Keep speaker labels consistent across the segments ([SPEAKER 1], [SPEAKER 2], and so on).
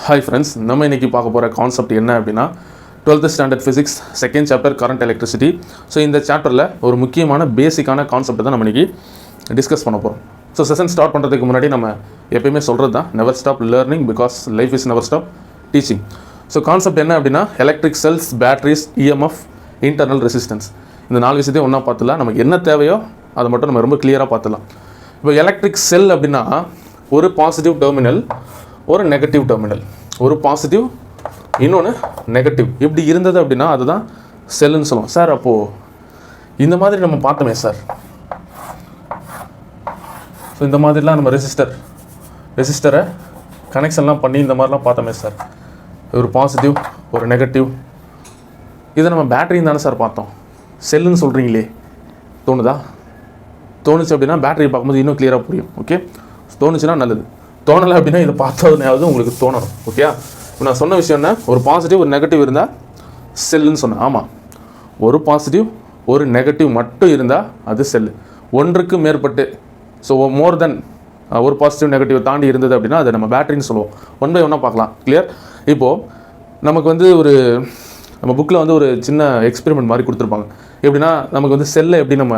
[SPEAKER 1] Hi friends, நம்ம இன்றைக்கி பார்க்க போகிற கான்செப்ட் என்ன அப்படின்னா 12th standard physics second chapter current electricity. So இந்த சாப்டரில் ஒரு முக்கியமான பேசிக்கான கான்செப்ட் தான் நம்ம இன்றைக்கி டிஸ்கஸ் பண்ண போகிறோம். ஸோ செஷன் ஸ்டார்ட் பண்ணுறதுக்கு முன்னாடி நம்ம எப்பயுமே சொல்கிறது தான் never stop learning because life is never stop teaching. So concept என்ன அப்படின்னா electric cells, batteries, EMF, internal resistance, இந்த 4 விஷயத்தையும் ஒன்றா பார்த்துலாம். நமக்கு என்ன தேவையோ அதை மட்டும் நம்ம ரொம்ப கிளியராக பார்த்துலாம். இப்போ எலக்ட்ரிக் செல் அப்படின்னா ஒரு பாசிட்டிவ் டெர்மினல், ஒரு நெகட்டிவ் டெர்மினல், ஒரு பாசிட்டிவ் இன்னொன்று நெகட்டிவ், இப்படி இருந்தது அப்படின்னா அதுதான் செல்லுன்னு சொல்லுவோம். சார் அப்போது இந்த மாதிரி நம்ம பார்த்தோமே சார், ஸோ இந்த மாதிரிலாம் நம்ம ரெசிஸ்டரை கனெக்ஷன்லாம் பண்ணி இந்த மாதிரிலாம் பார்த்தோமே சார், ஒரு பாசிட்டிவ் ஒரு நெகட்டிவ், இதை நம்ம பேட்டரின்னு தானே சார் பார்த்தோம், செல்லுன்னு சொல்கிறீங்களே தோணுச்சு அப்படின்னா பேட்டரி பார்க்கும்போது இன்னும் கிளியராக புரியும். ஓகே, தோணுச்சுன்னா நல்லது, தோணலை அப்படின்னா இதை பார்த்ததுனாவது உங்களுக்கு தோணணும். ஓகே, இப்போ நான் சொன்ன விஷயம் என்ன, ஒரு பாசிட்டிவ் ஒரு நெகட்டிவ் இருந்தால் செல்லுன்னு சொன்னேன். ஆமாம், ஒரு பாசிட்டிவ் ஒரு நெகட்டிவ் மட்டும் இருந்தால் அது செல்லு. ஒன்றுக்கு மேற்பட்டு, ஸோ மோர் தென் ஒரு பாசிட்டிவ் நெகட்டிவ் தாண்டி இருந்தது அப்படின்னா அதை நம்ம பேட்டரின்னு சொல்லுவோம். ஒன் பை ஒன்னாக பார்க்கலாம். கிளியர்? இப்போது நமக்கு நம்ம புக்கில் ஒரு சின்ன எக்ஸ்பெரிமெண்ட் மாதிரி கொடுத்துருப்பாங்க. எப்படின்னா நமக்கு செல்லை எப்படி நம்ம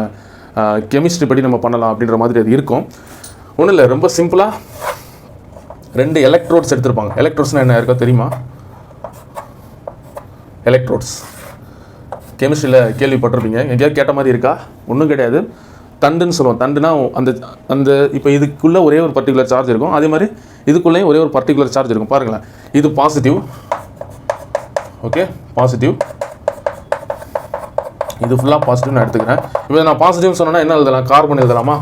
[SPEAKER 1] கெமிஸ்ட்ரி படி நம்ம பண்ணலாம் அப்படின்ற மாதிரி அது இருக்கும். ஒன்றும் இல்லை, ரொம்ப சிம்பிளாக 2 எலக்ட்ரோட்ஸ் எடுத்திருப்பாங்க. எலக்ட்ரோட்ஸ்னால் என்ன இருக்கோ தெரியுமா? எலக்ட்ரோட்ஸ் கெமிஸ்ட்ரியில் கேள்விப்பட்டிருப்பீங்க, எங்கேயாவது கேட்ட மாதிரி இருக்கா? ஒன்றும் கிடையாது, தண்டுன்னு சொல்லுவோம். தண்டுனா அந்த இப்போ இதுக்குள்ளே ஒரே ஒரு பர்டிகுலர் சார்ஜ் இருக்கும், அதே மாதிரி இதுக்குள்ளேயும் ஒரே ஒரு பர்டிகுலர் சார்ஜ் இருக்கும். பாருங்களேன், இது பாசிட்டிவ், ஓகே பாசிட்டிவ், இது ஃபுல்லாக பாசிட்டிவ் நான் எடுத்துக்கிறேன். இப்போ நான் பாசிட்டிவ்னு சொன்னேன்னா என்ன எழுதலாம்? கார்பன் எழுதலாமா?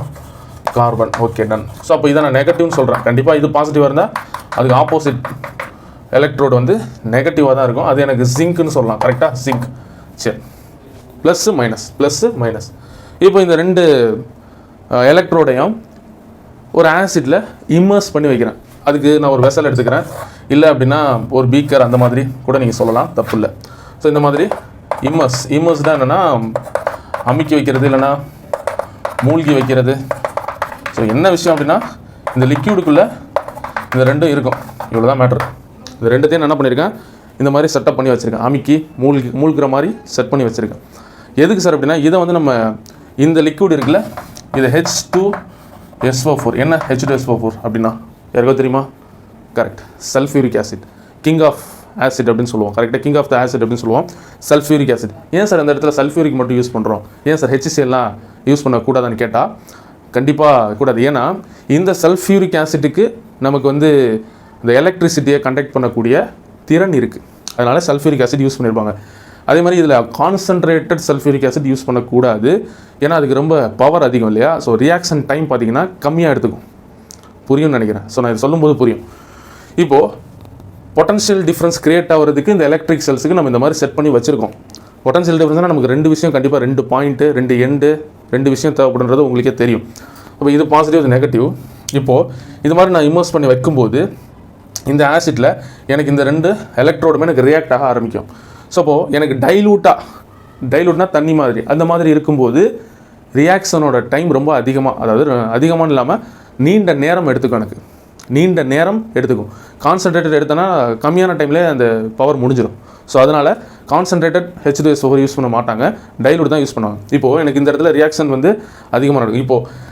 [SPEAKER 1] கார்பன். Okay, ton. ஸோ அப்போ இதை நான் நெகட்டிவ்னு சொல்கிறேன். கண்டிப்பாக இது பாசிட்டிவாக இருந்தால் அதுக்கு ஆப்போசிட் எலக்ட்ரோடு நெகட்டிவாக தான் இருக்கும். அது எனக்கு ஜிங்க்னு சொல்லலாம். கரெக்டாக? ஜிங்க். சரி, ப்ளஸ்ஸு மைனஸ். இப்போ இந்த 2 எலக்ட்ரோடையும் ஒரு ஆசிட்டில் இம்மர்ஸ் பண்ணி வைக்கிறேன். அதுக்கு நான் ஒரு வெசல் எடுத்துக்கிறேன், இல்லை அப்படின்னா ஒரு பீக்கர், அந்த மாதிரி கூட நீங்கள் சொல்லலாம், தப்பு இல்லை. ஸோ இந்த மாதிரி இம்மர்ஸ் தான் என்னென்னா அமுக்கி வைக்கிறது, இல்லைன்னா மூழ்கி வைக்கிறது. ஸோ என்ன விஷயம் அப்படின்னா இந்த லிக்யூடுக்குள்ளே இந்த 2 இருக்கும். இவ்வளோ தான் மேட்ரு. இந்த 2த்தையும் நான் என்ன பண்ணியிருக்கேன், இந்த மாதிரி செட்டப் பண்ணி வச்சுருக்கேன். அமுக்கி மூழ்கிற மாதிரி செட் பண்ணி வச்சுருக்கேன். எதுக்கு சார் அப்படின்னா இதை நம்ம இந்த லிக்யூட் இருக்குல்ல, இது H2SO4. என்ன H2SO4 அப்படின்னா யாருக்கோ தெரியுமா? Correct, sulphuric acid, king of acid அப்படின்னு சொல்லுவோம். கரெக்டாக, கிங் ஆஃப் த ஆசிட் அப்படின்னு சொல்லுவோம், சல்ஃபியூரிக் ஆசிட். ஏன் சார் அந்த இடத்துல சல்ஃபியூரிக் மட்டும் யூஸ் பண்ணுறோம், ஏன் சார் HCl யூஸ் பண்ணக்கூடாதான்னு கேட்டால் கண்டிப்பாக கூடாது. ஏன்னா இந்த சல்ஃபியூரிக் ஆசிட்டுக்கு நமக்கு இந்த எலக்ட்ரிசிட்டியை கண்டக்ட் பண்ணக்கூடிய திறன் இருக்குது. அதனால் சல்ஃபியூரிக் ஆசிட் யூஸ் பண்ணியிருப்பாங்க. அதே மாதிரி இதில் கான்சன்ட்ரேட்டட் சல்ஃபியூரிக் ஆசிட் யூஸ் பண்ணக்கூடாது, ஏன்னா அதுக்கு ரொம்ப பவர் அதிகம் இல்லையா? ஸோ ரியாக்ஷன் டைம் பார்த்திங்கன்னா கம்மியாக எடுத்துக்கும். புரியும்னு நினைக்கிறேன். ஸோ நான் இதை சொல்லும்போது புரியும். இப்போது பொட்டன்ஷியல் டிஃப்ரென்ஸ் கிரியேட் ஆகிறதுக்கு இந்த எலக்ட்ரிக் செல்ஸுக்கு நம்ம இந்த மாதிரி செட் பண்ணி வச்சுருக்கோம். பொட்டன்ஷியல் டிஃப்ரென்ஸ்னால் நமக்கு 2 விஷயம் கண்டிப்பாக, 2 பாயிண்ட்டு, 2 எண்டு, 2 விஷயம் தேவைப்படுன்றது உங்களுக்கே தெரியும். அப்போ இது பாசிட்டிவ், இது நெகட்டிவ். இப்போது இது மாதிரி நான் இம்மர்ஸ் பண்ணி வைக்கும்போது இந்த ஆசிட்டில் எனக்கு இந்த 2 எலக்ட்ரோடுமே எனக்கு ரியாக்ட் ஆக ஆரம்பிக்கும். ஸோ அப்போது எனக்கு டைலூட்னா தண்ணி மாதிரி, அந்த மாதிரி இருக்கும்போது ரியாக்ஷனோட டைம் ரொம்ப அதிகமாக, அதாவது அதிகமாக இல்லாமல் நீண்ட நேரம் எடுத்துக்கும். எனக்கு நீண்ட நேரம் எடுத்துக்கும். கான்சன்ட்ரேட்டட் எடுத்தோன்னா கம்மியான டைம்லேயே அந்த பவர் முடிஞ்சிடும். ஸோ அதனால் கான்சன்ட்ரேட்டட் H2SO4 யூஸ் பண்ண மாட்டாங்க, டைலூட் தான் யூஸ் பண்ணுவாங்க. இப்போது எனக்கு இந்த இடத்துல ரியாக்ஷன் அதிகமாக நடக்கும். இப்போது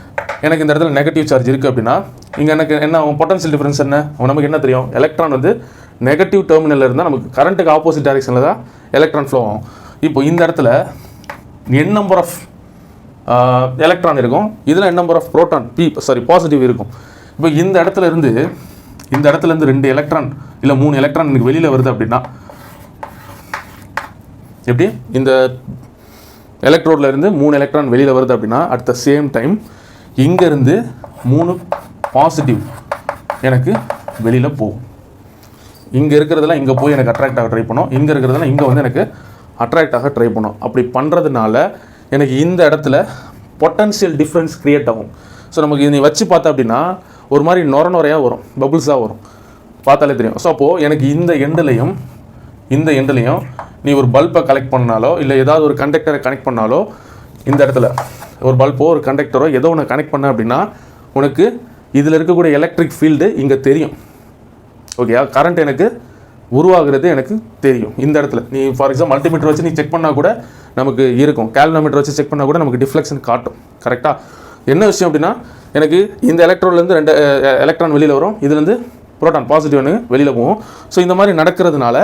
[SPEAKER 1] எனக்கு இந்த இடத்துல நெகட்டிவ் சார்ஜ் இருக்குது அப்படின்னா இங்கே எனக்கு என்ன பொட்டன்ஷியல் டிஃப்ரென்ஸ் என்ன, நமக்கு என்ன தெரியும்? எலக்ட்ரான் நெகட்டிவ் டெர்மினலில் இருந்தால் நமக்கு கரண்ட்டுக்கு ஆப்போசிட் டைரெக்ஷனில் தான் எலக்ட்ரான் ஃப்ளோ ஆகும். இப்போ இந்த இடத்துல n நம்பர் ஆஃப் எலக்ட்ரான் இருக்கும், இதில் n நம்பர் ஆஃப் பாசிட்டிவ் இருக்கும். இப்போ இந்த இடத்துல இருந்து 2 எலக்ட்ரான் இல்லை 3 எலக்ட்ரான் எனக்கு வெளியில் வருது அப்படின்னா எப்படி? இந்த எலக்ட்ரோடில் இருந்து 3 எலக்ட்ரான் வெளியில் வருது அப்படின்னா அட் த சேம் டைம் இங்கேருந்து 3 பாசிட்டிவ் எனக்கு வெளியில் போகும். இங்கே இருக்கிறதெல்லாம் இங்கே போய் எனக்கு அட்ராக்ட் ஆக ட்ரை பண்ணும், இங்கே இருக்கிறதெல்லாம் இங்கே எனக்கு அட்ராக்ட் ஆக ட்ரை பண்ணும். அப்படி பண்ணுறதுனால எனக்கு இந்த இடத்துல பொட்டன்ஷியல் டிஃப்ரென்ஸ் க்ரியேட் ஆகும். ஸோ நமக்கு இதை வச்சு பார்த்தா அப்படின்னா ஒரு மாதிரி நொரையாக வரும், பபுள்ஸாக வரும், பார்த்தாலே தெரியும். ஸோ அப்போது எனக்கு இந்த எண்டுலையும் நீ ஒரு பல்பை கலெக்ட் பண்ணாலோ, இல்லை ஏதாவது ஒரு கண்டக்டரை கனெக்ட் பண்ணாலோ, இந்த இடத்துல ஒரு பல்போ ஒரு கண்டக்டரோ ஏதோ ஒன்று கனெக்ட் பண்ண அப்படின்னா உனக்கு இதில் இருக்கக்கூடிய எலக்ட்ரிக் ஃபீல்டு இங்கே தெரியும். ஓகே, கரண்ட் எனக்கு உருவாகிறது எனக்கு தெரியும் இந்த இடத்துல. நீ ஃபார் எக்ஸாம்பிள் மல்டிமீட்டர் வச்சு நீ செக் பண்ணால் கூட நமக்கு இருக்கும், கேல்வனோமீட்டர் வச்சு செக் பண்ணால் கூட நமக்கு டிஃப்ளெக்ஷன் காட்டும். கரெக்டாக என்ன விஷயம் அப்படின்னா, எனக்கு இந்த எலக்ட்ரோன்லேருந்து 2 எலக்ட்ரான் வெளியில் வரும், இதுலேருந்து புரோட்டான் பாசிட்டிவ் ஒன்று வெளியில் போகும். ஸோ இந்த மாதிரி நடக்கிறதுனால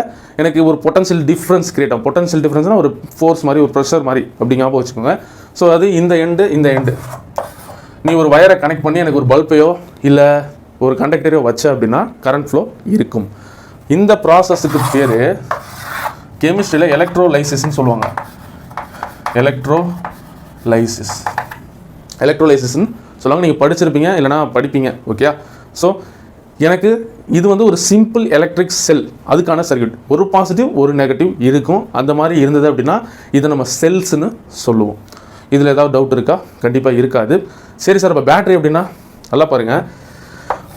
[SPEAKER 1] எனக்கு ஒரு பொட்டன்ஷியல் டிஃப்ரென்ஸ் கிரியேட் ஆகும். பொட்டன்ஷியல் டிஃப்ரென்ஸ்னால் ஒரு ஃபோர்ஸ் மாதிரி, ஒரு ப்ரெஷர் மாதிரி அப்படிங்காம வச்சுக்கோங்க. ஸோ அது இந்த எண்டு நீ ஒரு வயரை கனெக்ட் பண்ணி எனக்கு ஒரு பல்பையோ இல்லை ஒரு கண்டக்டரையோ வச்ச அப்படின்னா கரண்ட் ஃப்ளோ இருக்கும். இந்த ப்ராசஸுக்கு பேர் கெமிஸ்ட்ரியில் எலக்ட்ரோலைசிஸ்ன்னு சொல்லுவாங்க. எலக்ட்ரோலைசிஸ்ன்னு சொல்லுவாங்க. நீங்கள் படிச்சிருப்பீங்க இல்லைனா படிப்பீங்க. ஓகே, ஸோ எனக்கு இது வந்து ஒரு சிம்பிள் எலக்ட்ரிக் செல், அதுக்கான சர்க்யூட். ஒரு பாசிட்டிவ் ஒரு நெகட்டிவ் இருக்கும். அந்த மாதிரி இருந்தது அப்படின்னா இதை நம்ம செல்ஸ்ன்னு சொல்லுவோம். இதில் ஏதாவது டவுட் இருக்கா? கண்டிப்பாக இருக்காது. சரி சார், இப்போ பேட்டரி அப்படின்னா நல்லா பாருங்கள்,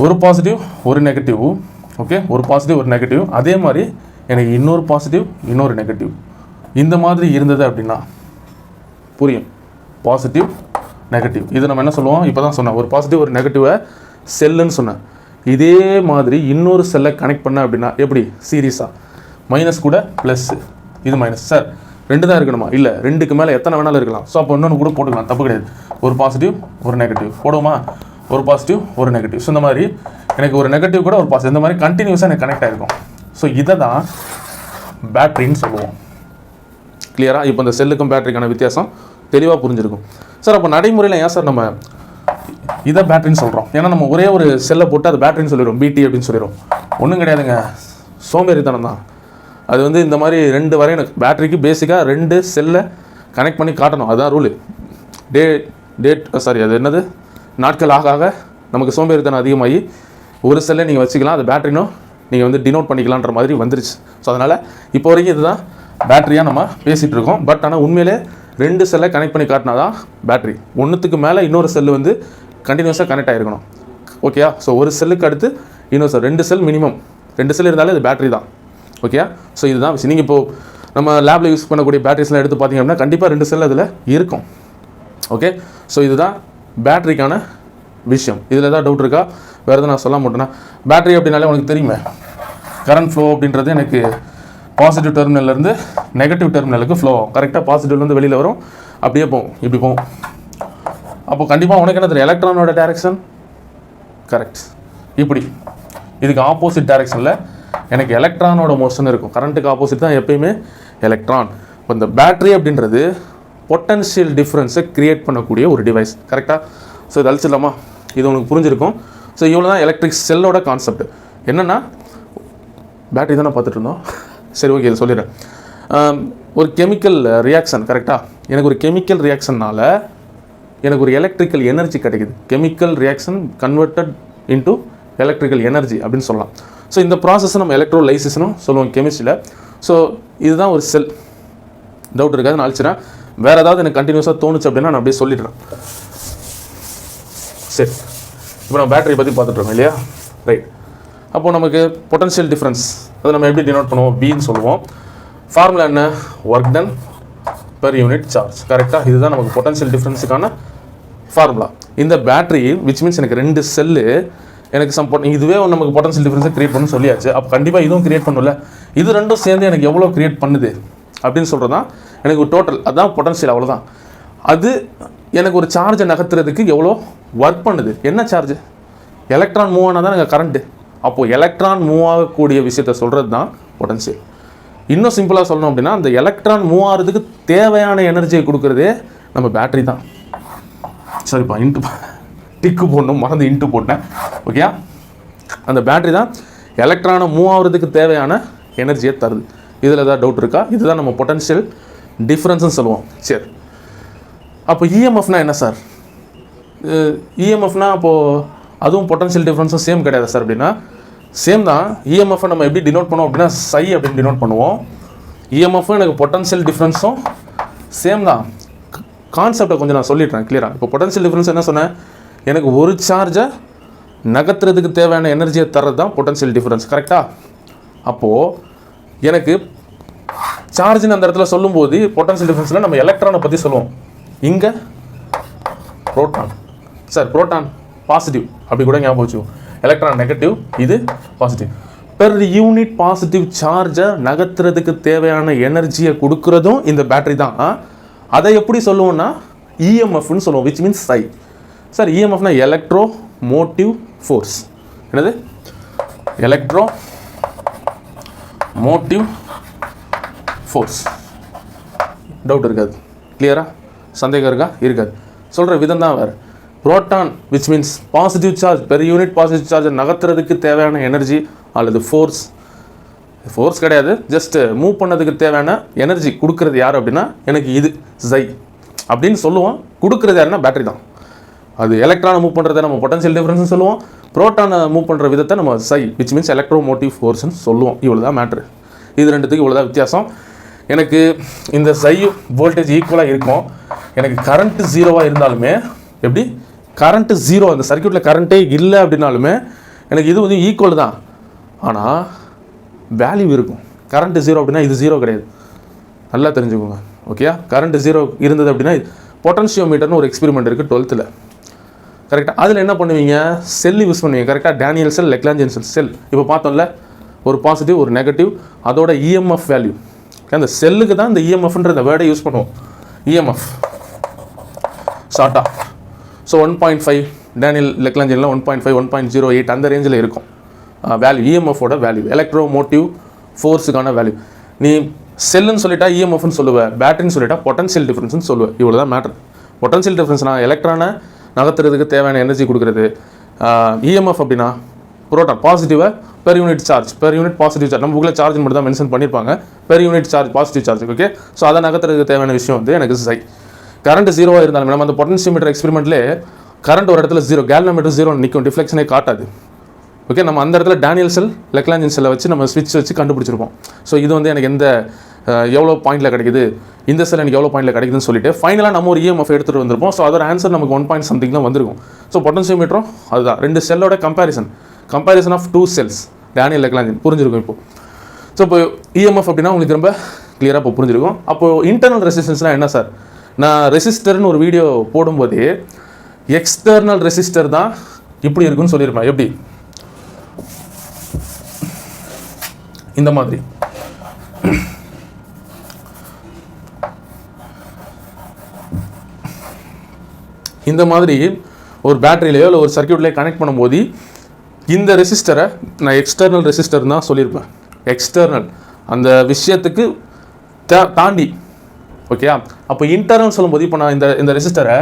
[SPEAKER 1] ஒரு பாசிட்டிவ் ஒரு நெகட்டிவ். ஓகே, ஒரு பாசிட்டிவ் ஒரு நெகட்டிவ். அதே மாதிரி எனக்கு இன்னொரு பாசிட்டிவ் இன்னொரு நெகட்டிவ் இந்த மாதிரி இருந்தது அப்படின்னா புரியும், பாசிட்டிவ் நெகட்டிவ். இது நம்ம என்ன சொல்லுவோம், இப்போ தான் சொன்னேன், ஒரு பாசிட்டிவ் ஒரு நெகட்டிவை செல்லுன்னு சொன்னேன். இதே மாதிரி இன்னொரு செல்லை கனெக்ட் பண்ண அப்படின்னா எப்படி சீரியஸாக மைனஸ் கூட ப்ளஸ், இது மைனஸ். சார் 2 தான் இருக்கணுமா? இல்லை, 2க்கு மேலே எத்தனை வேணாலும் இருக்கலாம். ஸோ அப்போ இன்னொன்று கூட போட்டுக்கலாம், தப்பு கிடையாது. ஒரு பாசிட்டிவ் ஒரு நெகட்டிவ் போடுவோமா, ஒரு பாசிட்டிவ் ஒரு நெகட்டிவ். ஸோ இந்த மாதிரி எனக்கு ஒரு நெகட்டிவ் கூட ஒரு பாசிட்டிவ், இந்த மாதிரி கண்டினியூஸாக எனக்கு கனெக்ட் ஆகிருக்கும். ஸோ இதை தான் பேட்டரின்னு சொல்லுவோம். கிளியராக இப்போ இந்த செல்லுக்கும் பேட்டரிக்கான வித்தியாசம் தெளிவாக புரிஞ்சிருக்கும். சார் அப்போ நடைமுறையில் ஏன் சார் நம்ம இதை பேட்டரின்னு சொல்கிறோம்? ஏன்னா நம்ம ஒரே ஒரு செல்லை போட்டு அது பேட்டரின்னு சொல்லிடுவோம், பிடி அப்படின்னு சொல்லிடுவோம். ஒன்றும் கிடையாதுங்க, சோம்பேறித்தனம் தான். அது வந்து இந்த மாதிரி 2 வரையணும். பேட்டரிக்கு பேசிக்காக 2 செல்லை கனெக்ட் பண்ணி காட்டணும், அதுதான் ரூலு. அது என்னது, நாட்கள் ஆக ஆக நமக்கு சோம்பேறித்தனம் அதிகமாகி ஒரு செல்லை நீங்கள் வச்சுக்கலாம், அது பேட்டரினும் நீங்கள் வந்து டினோட் பண்ணிக்கலான்ற மாதிரி வந்துருச்சு. ஸோ அதனால் இப்போ வரைக்கும் இதுதான் பேட்டரியாக நம்ம பேசிகிட்டு இருக்கோம். பட் ஆனால் உண்மையிலே 2 செல்லை கனெக்ட் பண்ணி காட்டினா தான் பேட்டரி. ஒன்றுத்துக்கு மேலே இன்னொரு செல்லு வந்து கண்டினியூஸாக கனெக்ட் ஆகிருக்கணும். ஓகேயா? ஸோ ஒரு செல்லுக்கு அடுத்து இன்னொரு செல், 2 செல் மினிமம், 2 செல் இருந்தாலே இது பேட்டரி தான். ஓகேயா? ஸோ இதுதான் விஷயம். நீங்கள் இப்போது நம்ம லேபில் யூஸ் பண்ணக்கூடிய பேட்டரிஸ்லாம் எடுத்து பார்த்தீங்க அப்படின்னா கண்டிப்பாக 2 செல் அதில் இருக்கும். ஓகே, ஸோ இதுதான் பேட்டரிக்கான விஷயம். இதில் ஏதாவது டவுட் இருக்கா? வேறு எதுவும் நான் சொல்ல மாட்டேன்னா, பேட்டரி அப்படின்னாலே உனக்கு தெரியுமே, கரண்ட் ஃப்ளோ அப்படின்றது எனக்கு பாசிட்டிவ் டெர்மினல்லேருந்து நெகட்டிவ் டெர்மினலுக்கு ஃப்ளோ ஆகும். கரெக்டாக பாசிட்டிவ்லேருந்து வெளியில் வரும், அப்படியே போகும், இப்படி போகும். அப்போ கண்டிப்பாக உனக்கு என்ன தெரியும், எலக்ட்ரானோட டைரெக்ஷன் கரெக்ட் இப்படி. இதுக்கு ஆப்போசிட் டைரெக்ஷனில் எனக்கு எலக்ட்ரானோட மோஷன் இருக்கும். கரண்ட்டுக்கு ஆப்போசிட் தான் எப்பயுமே எலக்ட்ரான். இப்போ இந்த பேட்டரி அப்படின்றது பொட்டன்ஷியல் டிஃப்ரென்ஸை க்ரியேட் பண்ணக்கூடிய ஒரு டிவைஸ். கரெக்டாக? ஸோ இது அழிச்சிடலாமா? இது உங்களுக்கு புரிஞ்சிருக்கும். ஸோ இவ்வளோ தான் எலக்ட்ரிக் செல்லோட கான்செப்ட். என்னென்னா பேட்டரி தானே பார்த்துட்டு இருந்தோம். சரி, ஓகே, இதை சொல்லிடுறேன். ஒரு கெமிக்கல் ரியாக்ஷன். கரெக்டாக? எனக்கு ஒரு கெமிக்கல் ரியாக்ஷனால் எனக்கு ஒரு எலக்ட்ரிக்கல் எனர்ஜி கிடைக்குது. Chemical reaction converted into electrical energy அப்படின்னு சொல்லலாம். ஸோ இந்த ப்ராசஸை நம்ம எலக்ட்ரோலைசிஸ்னும் சொல்லுவோம் கெமிஸ்ட்ரியில். ஸோ இதுதான் ஒரு செல். டவுட் இருக்காது, நான் அழிச்சிடறேன். வேறு ஏதாவது எனக்கு கண்டினியூஸாக தோணுச்சு அப்படின்னா நான் அப்படியே சொல்லிடுறேன். சரி, இப்போ நம்ம பேட்டரி பற்றி பார்த்துட்ருக்கோம் இல்லையா? ரைட். அப்போது நமக்கு பொட்டன்ஷியல் டிஃப்ரென்ஸ் அதை நம்ம எப்படி டினோட் பண்ணுவோம்? பின்னு சொல்லுவோம். ஃபார்முலா என்ன? Work done per unit charge. கரெக்டாக? இதுதான் நமக்கு பொட்டன்ஷியல் டிஃப்ரென்ஸுக்கான ஃபார்முலா. இந்த பேட்டரி விச் மீன்ஸ் எனக்கு 2 செல்லு எனக்கு இதுவே நமக்கு பொட்டன்ஷியல் டிஃப்ரென்ஸை கிரியேட் பண்ணணும்னு சொல்லியாச்சு. அப்போ கண்டிப்பாக இதுவும் கிரியேட் பண்ணல. இது 2ம் சேர்ந்து எனக்கு எவ்வளோ கிரியேட் பண்ணுது அப்படின்னு சொல்கிறது தான் எனக்கு ஒரு டோட்டல். அதுதான் பொட்டன்ஷியல், அவ்வளோதான். அது எனக்கு ஒரு சார்ஜை நகர்த்துறதுக்கு எவ்வளோ ஒர்க் பண்ணுது. என்ன சார்ஜ்? எலக்ட்ரான் மூவ் ஆனால் தான் எனக்கு கரண்ட்டு. அப்போது எலக்ட்ரான் மூவ் ஆகக்கூடிய விஷயத்த சொல்கிறது தான் பொட்டன்ஷியல். இன்னும் சிம்பிளாக சொல்லணும் அப்படின்னா அந்த எலக்ட்ரான் மூவ் ஆகிறதுக்கு தேவையான எனர்ஜியை கொடுக்குறதே நம்ம பேட்டரி தான். சரிப்பா, டிக்கு போடணும், மறந்து இன்ட்டு போட்டேன். ஓகேயா? அந்த பேட்டரி தான் எலக்ட்ரானை மூவ் ஆகிறதுக்கு தேவையான எனர்ஜியை தருது. இதில் ஏதாவது டவுட் இருக்கா? இதுதான் நம்ம பொட்டன்ஷியல் டிஃப்ரென்ஸ்னு சொல்லுவோம். சரி, அப்போ இஎம்எஃப்னா என்ன சார்? இஎம்எஃப்னா அப்போது அதுவும் பொட்டன்ஷியல் டிஃப்ரென்ஸும் சேம் கிடையாது சார் அப்படின்னா சேம் தான். இஎம்எஃப்பை நம்ம எப்படி டினோட் பண்ணுவோம் அப்படின்னா சை அப்படின்னு டினோட் பண்ணுவோம். இஎம்எஃப்பும் எனக்கு பொட்டன்ஷியல் டிஃப்ரென்ஸும் சேம் தான். கான்செப்டை கொஞ்சம் நான் சொல்லிடுறேன் கிளியராக. இப்போ பொட்டன்ஷியல் டிஃப்ரென்ஸ் என்ன சொன்னேன்? எனக்கு ஒரு சார்ஜை நகர்த்துறதுக்கு தேவையான எனர்ஜியை தர்றது தான் பொட்டன்ஷியல் டிஃப்ரென்ஸ். கரெக்டாக? அப்போது எனக்கு சார்ஜின்னு அந்த இடத்துல சொல்லும்போது பொட்டன்ஷியல் டிஃப்ரென்ஸில் நம்ம எலக்ட்ரானை பற்றி சொல்லுவோம். இங்கே புரோட்டான். சார் புரோட்டான் பாசிட்டிவ் அப்படி கூட ஞாபகம் வச்சுக்கோ. எலக்ட்ரான் நெகட்டிவ், இது பாசிட்டிவ். பெர் யூனிட் பாசிட்டிவ் சார்ஜை நகர்த்துறதுக்கு தேவையான எனர்ஜியை கொடுக்குறதும் இந்த பேட்டரி தான். அதை எப்படி சொல்லுவோம்னா இஎம்எஃப்னு சொல்லுவோம், விச் மீன்ஸ் சை. சார் இஎம்எஃப்னா எலக்ட்ரோ மோட்டிவ் ஃபோர்ஸ். என்னது? Electromotive force. டவுட் இருக்காது? கிளியரா? சந்தேகம் இருக்கா? இருக்காது. சொல்கிற விதம் தான் வேறு. Proton which means positive charge, per unit positive சார்ஜை நகர்த்துறதுக்கு தேவையான எனர்ஜி அல்லது ஃபோர்ஸ். ஃபோர்ஸ் கிடையாது, ஜஸ்ட் மூவ் பண்ணதுக்கு தேவையான எனர்ஜி கொடுக்குறது யார் அப்படின்னா எனக்கு இது ஜை அப்படின்னு சொல்லுவோம். கொடுக்குறது யாருன்னா பேட்டரி தான். அது எலக்ட்ரானை மூவ் பண்ணுறதை நம்ம பொட்டன்ஷியல் டிஃபரன்ஸ்னு சொல்லுவோம். புரோட்டானை மூவ் பண்ணுற விதத்தை நம்ம சை விச் மீன்ஸ் எலக்ட்ரோ மோட்டிவ் ஃபோர்ஸ்னு சொல்லுவோம். இவ்வளோ தான் மேட்ரு. இது ரெண்டுத்துக்கு இவ்வளோ தான் வித்தியாசம். எனக்கு இந்த சை வோல்டேஜ் ஈக்குவலாக இருக்கும். எனக்கு கரண்ட்டு ஜீரோவாக இருந்தாலுமே, எப்படி கரண்ட்டு ஜீரோ, அந்த சர்க்யூட்டில் கரண்ட்டே இல்லை அப்படின்னாலுமே எனக்கு இது வந்து ஈக்குவல் தான். ஆனால் வேல்யூ இருக்கும். கரண்ட்டு ஜீரோ அப்படின்னா இது ஜீரோ கிடையாது. நல்லா தெரிஞ்சுக்கோங்க. ஓகேயா? கரண்ட்டு ஜீரோ இருந்தது அப்படின்னா பொட்டன்ஷியோமீட்டர்னு ஒரு எக்ஸ்பெரிமெண்ட் இருக்குது 12th. கரெக்டாக அதில் என்ன பண்ணுவீங்க? செல் யூஸ் பண்ணுவீங்க. கரெக்டாக டேனியல் செல், லெக்லாஞ்சியன் செல். இப்போ பார்த்தோம்ல, ஒரு பாசிட்டிவ் ஒரு நெகட்டிவ், அதோட இஎம்எஃப் வேல்யூ. அந்த செல்லுக்கு தான் இந்த இஎம்எஃப்ன்ற இந்த வேர்டை யூஸ் பண்ணுவோம். இஎம்எஃப் ஷார்ட்டா. ஸோ 1.5 டேனியல் லெக்லாஞ்சியனில் 1.5 1.08 அந்த ரேஞ்சில் இருக்கும் வேல்யூ. இஎம்எஃபோட வேல்யூ, எலக்ட்ரோ மோட்டிவ் ஃபோர்ஸுக்கான வேல்யூ. நீ செல்லுன்னு சொல்லிட்டா இஎம்எஃப்னு சொல்லுவேன், பேட்டரின்னு சொல்லிட்டா பொட்டன்ஷியல் டிஃபரன்ஸ்னு சொல்லுவேன். இவ்வளோ தான் மேட்ரு. பொட்டன்ஷியல் டிஃபரன்ஸ்னா எலக்ட்ரானை நகர்த்துறதுக்கு தேவையான எனர்ஜி கொடுக்குறது. இஎம்எஃப் அப்படின்னா புரோட்டான் பாசிட்டிவாக per unit charge, per unit positive charge. நம்ம புக்கில் சார்ஜ் மட்டும் தான் மென்ஷன் பண்ணியிருப்பாங்க. Per unit charge positive charge. Okay, so அதை நகர்த்துறதுக்கு தேவையான விஷயம் வந்து எனக்கு சை. கரண்ட் ஜீரோவாக இருந்தாலும் நம்ம அந்த பொட்டன்ஷியோமீட்டர் எக்ஸ்பெரிமெண்ட்லேயே கரண்ட் ஒரு இடத்துல ஜீரோ, கேல்வனோமீட்டர் ஜீரோ நிற்கும், டிஃப்ளெக்ஷனே காட்டாது. ஓகே, நம்ம அந்த இடத்துல டேனியல் செல், லெக்லாஞ்சியன் செல்லை வச்சு நம்ம ஸ்விட்ச் வச்சு கண்டுபிடிச்சிருப்போம். ஸோ இது வந்து எனக்கு எந்த எவ்வளோ பாயிண்டில் கிடைக்குது, இந்த செல் எனக்கு எவ்வளோ பாயிண்டில் கிடைக்குதுன்னு சொல்லிட்டு ஃபைனலாக நம்ம ஒரு இஎம்எஃப் எடுத்துகிட்டு வந்திருப்போம். ஸோ அதோட ஆன்சர் நமக்கு 1 பாயிண்ட் சம்திங் தான் வந்திருக்கும். ஸோ பொட்டன்ஷியோமீட்டரும் அதுதான், ரெண்டு செல்லோட கம்பேரிசன் ஆஃப் 2 செல்ஸ், டேனியல் லெக்லாஞ்சியன். புரிஞ்சிருக்கும் இப்போ. ஸோ இப்போ இஎம்எஃப் அப்படின்னா உங்களுக்கு ரொம்ப கிளியராக இப்போ புரிஞ்சிருக்கும். அப்போது இன்டர்னல் ரெசிஸ்டன்ஸ்னால் என்ன சார்? நான் ரெசிஸ்டர்னு ஒரு வீடியோ போடும்போது எக்ஸ்டர்னல் ரெசிஸ்டர் தான் இப்படி இருக்குன்னு சொல்லியிருப்பேன். எப்படி? இந்த மாதிரி. இந்த மாதிரி ஒரு பேட்டரியிலையோ இல்லை ஒரு சர்க்யூட்லேயோ கனெக்ட் பண்ணும்போது இந்த ரெசிஸ்டரை நான் எக்ஸ்டர்னல் ரெசிஸ்டர் தான் சொல்லியிருப்பேன். எக்ஸ்டர்னல் அந்த விஷயத்துக்கு தாண்டி. ஓகே, அப்போ இன்டர்னல் சொல்லும்போது இப்போ நான் இந்த ரெசிஸ்டரை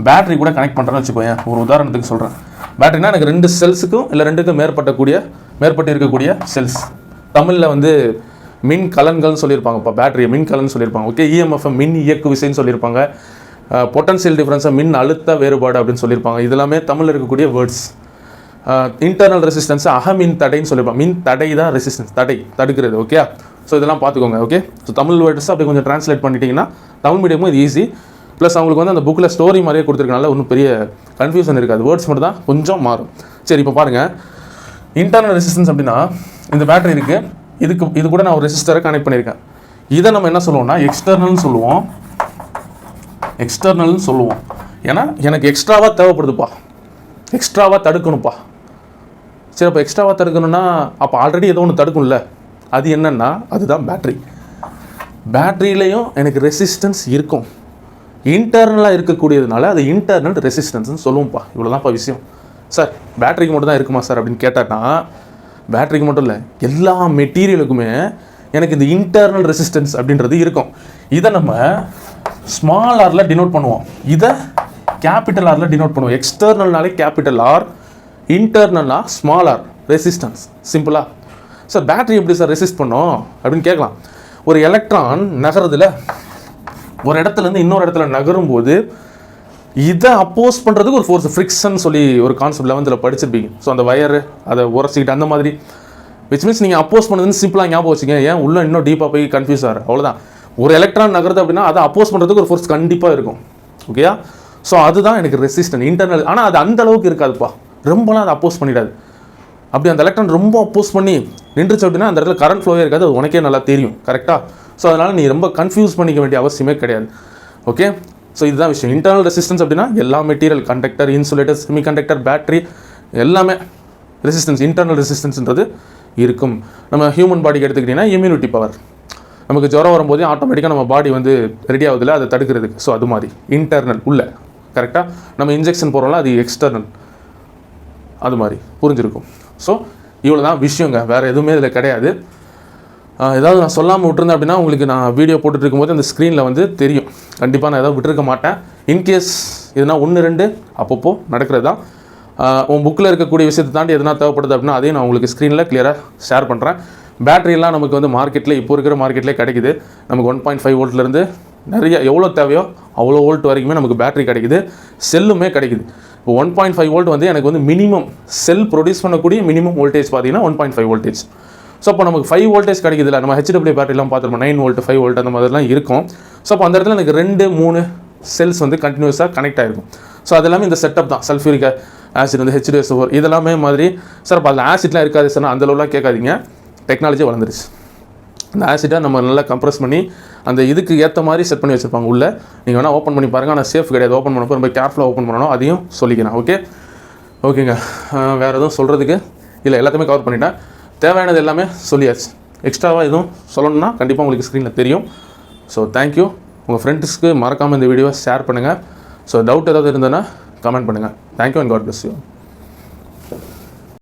[SPEAKER 1] பேட்டரி கூட கனெக்ட் பண்ணுறேன்னு வச்சுக்கோங்க. ஒரு உதாரணத்துக்கு சொல்கிறேன். பேட்டரினா எனக்கு 2 செல்ஸுக்கும் இல்லை 2க்கும் மேற்பட்டு இருக்கக்கூடிய செல்ஸ். தமிழில் வந்து மின் கலன்கள்னு சொல்லியிருப்பாங்க. இப்போ பேட்டரியை மின் கலன்னு சொல்லியிருப்பாங்க. ஓகே, இஎம்எஃப் மின் இயக்கு விசைன்னு சொல்லியிருப்பாங்க. பொட்டன்ஷியல் டிஃபரன்ஸை மின் அழுத்த வேறுபாடு அப்படின்னு சொல்லியிருப்பாங்க. இதெல்லாமே தமிழில் இருக்கக்கூடிய வேர்ட்ஸ். இன்டர்னல் ரெசிஸ்டன்ஸை அகமின் தடைன்னு சொல்லியிருப்பாங்க. மின் தடை தான் ரெசிஸ்டன்ஸ், தடுக்கிறது. ஓகே, ஸோ இதெல்லாம் பார்த்துக்கோங்க. ஓகே, ஸோ தமிழ் வேர்ட்ஸ் அப்படி கொஞ்சம் ட்ரான்ஸ்லேட் பண்ணிட்டீங்கன்னா தமிழ் மீடியமும் இது ஈஸி. ப்ளஸ் அவங்களுக்கு வந்து அந்த புக்கில் ஸ்டோரி மாதிரியே கொடுத்துருக்கனால ஒன்றும் பெரிய கன்ஃபியூஷன் இருக்காது. வேர்ட்ஸ் மட்டும் தான் கொஞ்சம் மாறும். சரி, இப்போ பாருங்கள். இன்டர்னல் ரெசிஸ்டன்ஸ் அப்படின்னா இந்த பேட்டரி இருக்குது, இது கூட நான் ஒரு ரெசிஸ்டரை கனெக்ட் பண்ணியிருக்கேன். இதை நம்ம என்ன சொல்லுவோம்னா எக்ஸ்டர்னல்னு சொல்லுவோம். ஏன்னா எனக்கு எக்ஸ்ட்ராவாக தேவைப்படுதுப்பா, எக்ஸ்ட்ராவாக தடுக்கணும்ப்பா. சரி, அப்போ எக்ஸ்ட்ராவாக தடுக்கணும்னா அப்போ ஆல்ரெடி ஏதோ ஒன்று தடுக்கும்ல, அது என்னென்னா அதுதான் பேட்ரி. பேட்ரியிலையும் எனக்கு ரெசிஸ்டன்ஸ் இருக்கும். இன்டர்னலாக இருக்கக்கூடியதுனால அது இன்டர்னல் ரெசிஸ்டன்ஸ்னு சொல்லுவோம்ப்பா. இவ்வளோதான்ப்பா விஷயம். சார் பேட்டரிக்கு மட்டும் தான் இருக்குமா சார் அப்படின்னு கேட்டான்னா, பேட்டரிக்கு மட்டும் இல்லை, எல்லா மெட்டீரியலுக்குமே எனக்கு இந்த இன்டர்னல் ரெசிஸ்டன்ஸ் அப்படின்றது இருக்கும். இதை நம்ம ஸ்மால் ஆரில் டினோட் பண்ணுவோம், இதை கேபிட்டல் ஆரில் டினோட் பண்ணுவோம். எக்ஸ்டர்னல்னாலே கேபிட்டல் ஆர், இன்டர்னல்னா ஸ்மால் ஆர் ரெசிஸ்டன்ஸ். சிம்பிளா. சார் பேட்டரி எப்படி சார் ரெசிஸ்ட் பண்ணோம் அப்படின்னு கேட்கலாம். ஒரு எலக்ட்ரான் நகருதுல, ஒரு இடத்துலேருந்து இன்னொரு இடத்துல நகரும்போது இதை அப்போஸ் பண்ணுறதுக்கு ஒரு ஃபோர்ஸ், ஃப்ரிக்ஷன் சொல்லி ஒரு கான்செப்ட் 11th படிச்சிருப்பீங்க. ஸோ அந்த வயரு அதை உரசிக்கிட்டு அந்த மாதிரி, விச் மீன்ஸ் நீங்கள் அப்போஸ் பண்ணதுன்னு சிம்பிளாக ஞாபகம் வச்சுங்க. ஏன் உள்ள இன்னும் டீப்பாக போய் கன்ஃபியூஸ் ஆகிற, அவ்வளோதான். ஒரு எலக்ட்ரான் நகருது அப்படின்னா அதை அப்போஸ் பண்ணுறதுக்கு ஒரு ஃபோர்ஸ் கண்டிப்பாக இருக்கும். ஓகேயா? ஸோ அதுதான் எனக்கு ரெசிஸ்டன்ஸ், இன்டர்னல். ஆனால் அது அந்த அளவுக்கு இருக்காதுப்பா, ரொம்பலாம் அதை அப்போஸ் பண்ணிடாது. அப்படி அந்த எலக்ட்ரான் ரொம்ப அப்போஸ் பண்ணி நின்றுச்சு அப்படின்னா அந்த இடத்துல கரண்ட் ஃப்ளோவே இருக்காது. அது உனக்கே நல்லா தெரியும். கரெக்டாக? ஸோ அதனால் நீ ரொம்ப கன்ஃபியூஸ் பண்ணிக்க வேண்டிய அவசியமே கிடையாது. ஓகே, ஸோ இதுதான் விஷயம். இன்டர்னல் ரெசிஸ்டன்ஸ் அப்படின்னா எல்லா material, conductor, insulator, semiconductor, battery எல்லாமே ரெசிஸ்டன்ஸ். இன்டர்னல் ரெசிஸ்டன்ஸ்ன்றது இருக்கும். நம்ம ஹியூமன் பாடிக்கு எடுத்துக்கிட்டிங்கன்னா இம்யூனிட்டி பவர், நமக்கு ஜுரம் வரும்போதே ஆட்டோமேட்டிக்காக நம்ம பாடி வந்து ரெடி ஆகுதில்ல அதை தடுக்கிறதுக்கு. ஸோ அது மாதிரி இன்டர்னல் உள்ள கரெக்டாக நம்ம இன்ஜெக்ஷன் போடுறோம்ல அது எக்ஸ்டர்னல், அது மாதிரி புரிஞ்சிருக்கும். ஸோ இவ்வளோ தான் விஷயங்க, வேறு எதுவுமே இதில் கிடையாது. ஏதாவது நான் சொல்லாமல் விட்டுருந்தேன் அப்படின்னா உங்களுக்கு நான் வீடியோ போட்டுட்டு இருக்கும்போது அந்த ஸ்க்ரீனில் வந்து தெரியும். கண்டிப்பாக நான் ஏதாவது விட்டுருக்க மாட்டேன். இன்கேஸ் எதுனா 1-2 அப்பப்போ நடக்கிறது தான். உன் புக்கில் இருக்கக்கூடிய விஷயத்தை தாண்டி எதனா தேவைப்படுது அப்படின்னா அதையும் நான் உங்களுக்கு ஸ்க்ரீனில் கிளியராக ஷேர் பண்ணுறேன். பேட்டரியெல்லாம் நமக்கு வந்து மார்க்கெட்டில் இப்போ இருக்கிற மார்க்கெட்லேயே கிடைக்குது. நமக்கு 1.5 வோல்ட்லேருந்து நிறைய எவ்வளோ தேவையோ அவ்வளோ வோல்ட் வரைக்குமே நமக்கு பேட்டரி கிடைக்குது, செல்லுமே கிடைக்குது. இப்போ 1.5 வோல்ட் வந்து எனக்கு வந்து மினிமம் செல் ப்ரொடியூஸ் பண்ணக்கூடிய மினிமம் வோல்டேஜ் பார்த்தீங்கன்னா 1.5 வோல்டேஜ். ஸோ அப்போ நமக்கு 5 வோல்டேஜ் கிடைக்குதுல்ல, நம்ம HW பேட்டரிலாம் பார்த்துருப்போம் 9 வோல்ட் 5 வோல்ட் அந்த மாதிரிலாம் இருக்கும். ஸோ அப்போ அந்த இடத்துல எனக்கு 2-3 செல்ஸ் வந்து கண்டினியூஸாக கனெக்ட் ஆகிருக்கும். ஸோ அது எல்லாமே இந்த செட்டப் தான். சல்ஃபியூரிக் ஆசிட் வந்து H2SO4 இதெல்லாமே மாதிரி. சார் அப்போ அதில் ஆசிட்லாம் இருக்காது சார், அந்த அளவுலாம் கேட்காதீங்க, டெக்னாலஜி வளர்ந்துருச்சு. அந்த ஆசிட்டை நம்ம நல்லா கம்ப்ரஸ் பண்ணி அந்த இதுக்கு ஏற்ற மாதிரி செட் பண்ணி வச்சுருப்பாங்க உள்ளே. நீங்கள் வேணால் ஓப்பன் பண்ணி பாருங்கள், ஆனால் சேஃப் கிடையாது. ஓப்பன் பண்ணப்போ ரொம்ப கேர்ஃபுல்லாக ஓப்பன் பண்ணணும், அதையும் சொல்லிக்கிறேன். ஓகேங்க. வேறு எதுவும் சொல்கிறதுக்கு இல்லை, எல்லாத்தையுமே கவர் பண்ணிட்டேன். தேவையானது எல்லாமே சொல்லியாச்சு. எக்ஸ்ட்ராவாக எதுவும் சொல்லணும்னா கண்டிப்பாக உங்களுக்கு ஸ்க்ரீனில் தெரியும். So thank you. உங்கள் ஃப்ரெண்ட்ஸ்க்கு மறக்காமல் இந்த வீடியோவை ஷேர் பண்ணுங்கள். ஸோ டவுட் ஏதாவது இருந்ததுன்னா கமெண்ட் பண்ணுங்கள். Thank you and God bless you.